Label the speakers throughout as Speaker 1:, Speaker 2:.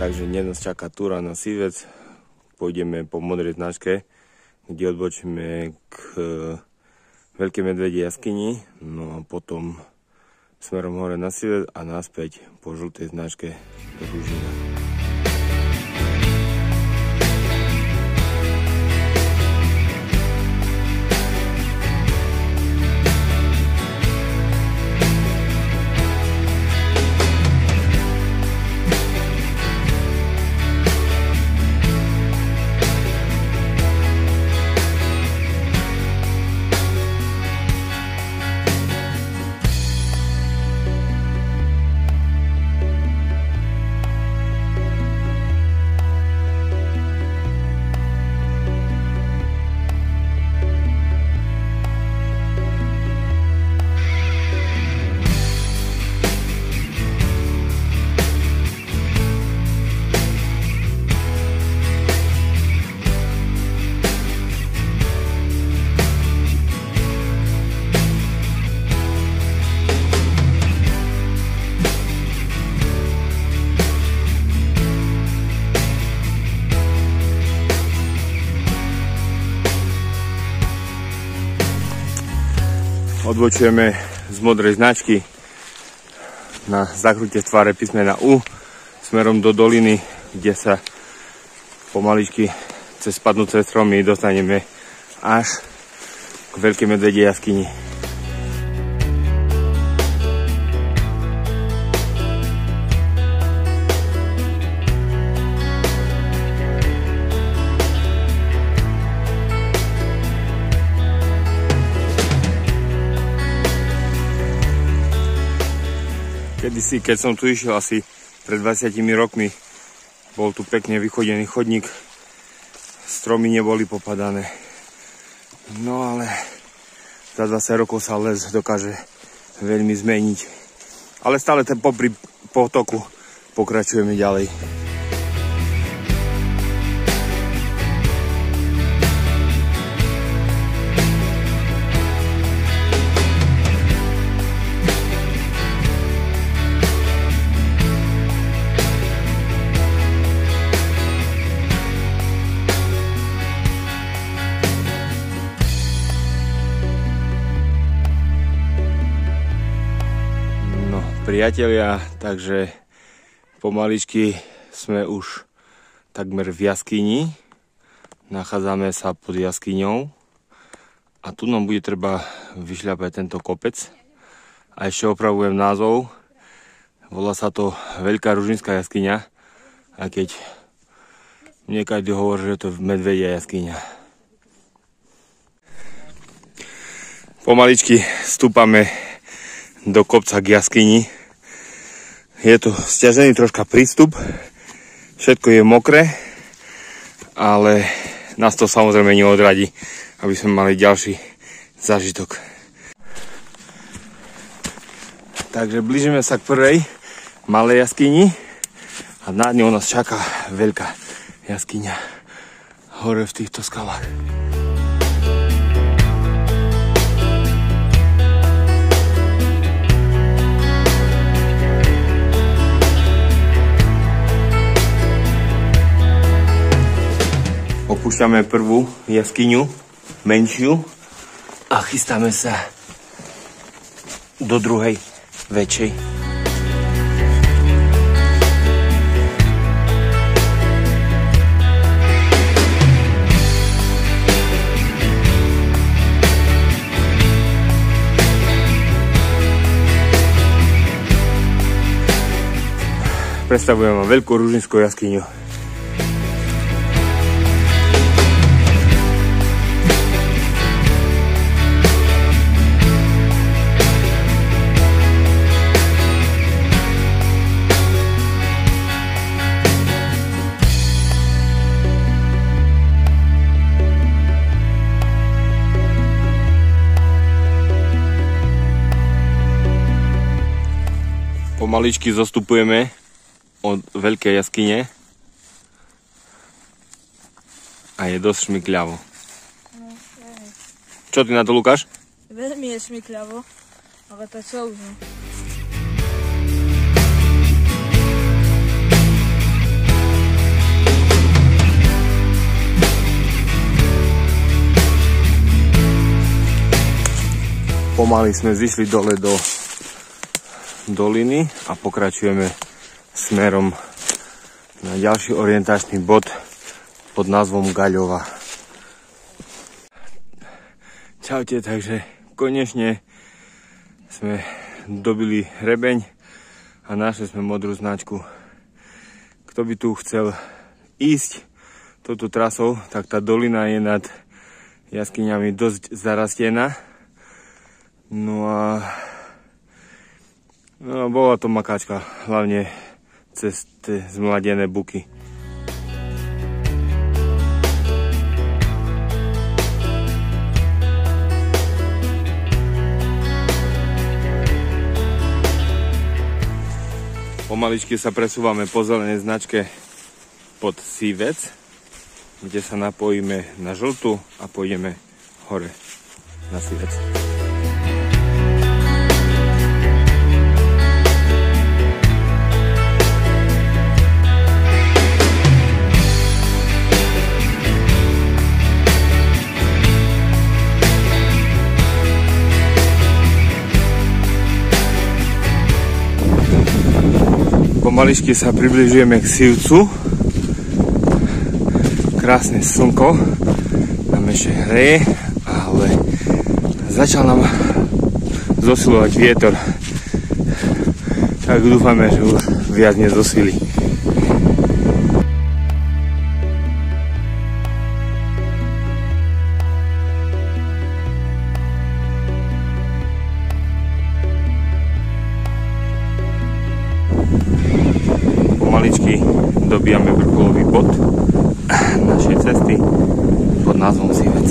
Speaker 1: Takže dnes nás čaká túra na Sivec. Pôjdeme po modrej značke, kde odbočíme k Veľkej medvedej jaskyni. No a potom smerom hore na Sivec a naspäť po žltej značke do Ružina. Odbočujeme z modrej značky na zakrutie v tvare písmena U smerom do doliny, kde sa pomaličky cez spadnúce stromy dostaneme až k Veľkej medvedej jaskyni. Kedysi, keď som tu išiel asi pred 20 rokmi, bol tu pekne vychodený chodník, stromy neboli popadané. No ale za 20 rokov sa les dokáže veľmi zmeniť. Ale stále ten popri potoku pokračujeme ďalej. Priatelia, takže pomaličky sme už takmer v jaskyni. Nachádzame sa pod jaskyňou a tu nám bude treba vyšľapať tento kopec. A ešte opravujem názov. Volá sa to Veľká Ružinská jaskyňa, a keď niekedy hovorí, že to je medvedia jaskyňa. Pomaličky stúpame do kopca k jaskyni. Je to sťažený troška prístup, všetko je mokré, ale nás to samozrejme neodradí, aby sme mali ďalší zážitok. Takže blížime sa k prvej malej jaskyni a nad ňou nás čaká veľká jaskyňa hore v týchto skalách. Opúšťame prvú jaskyňu, menšiu, a chystáme sa do druhej, väčšej. Predstavujem vám Veľkú Ružinskú jaskyňu. Pomaličky zostupujeme od veľkej jaskyne a je dosť šmykľavo.
Speaker 2: No,
Speaker 1: čo ty na to, Lukáš?
Speaker 2: Veľmi je šmykľavo, ale to čo už, no.
Speaker 1: pomaly sme zišli dole do doliny a pokračujeme smerom na ďalší orientačný bod pod názvom Gaľova. Čaute, takže konečne sme dobili hrebeň a našli sme modrú značku. Kto by tu chcel ísť touto trasou, tak tá dolina je nad jaskyňami dosť zarastená. No a bola to makáčka, hlavne cez tie zmladené buky. Pomaličky sa presúvame po zelenej značke pod Sivec, kde sa napojíme na žltú a pôjdeme hore na Sivec. Pomaličky sa približujeme k Sivcu. Krásne slnko nám ešte hreje, ale začal nám zosilovať vietor. Tak dúfame, že už viac nezosilí. Pomaličky dobíjame vrcholový bod našej cesty pod názvom Sivec.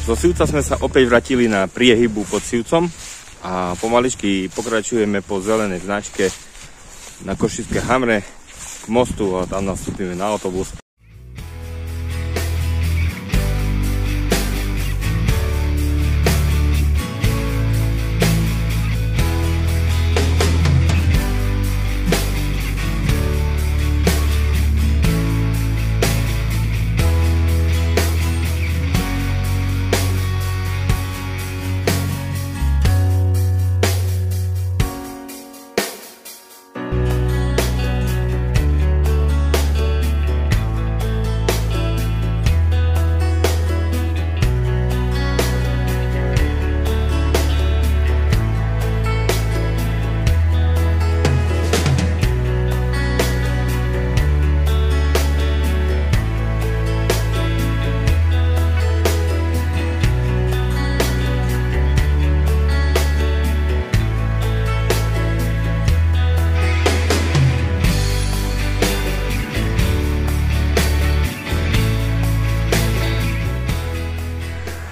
Speaker 1: Do Sivca sme sa opäť vrátili na priehybu pod Sivcom a pomaličky pokračujeme po zelenej značke na Košické Hamre k mostu a tam nastúpime na autobus.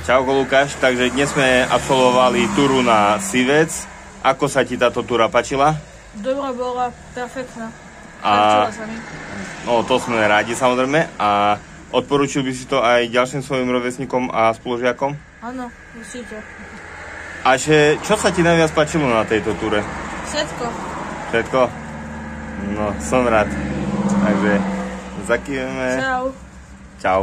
Speaker 1: Čauko Lukáš, takže dnes sme absolvovali túru na Sivec. Ako sa ti táto túra páčila?
Speaker 2: Dobrá bola, perfektná.
Speaker 1: A
Speaker 2: Páčila sa mi.
Speaker 1: no to sme rádi samozrejme. A Odporučil by si to aj ďalším svojim rovesníkom a spolužiakom?
Speaker 2: Áno, určite.
Speaker 1: A čo sa ti najviac páčilo na tejto túre?
Speaker 2: Všetko.
Speaker 1: Všetko? No, som rád. Takže zakýveme.
Speaker 2: Čau.
Speaker 1: Čau.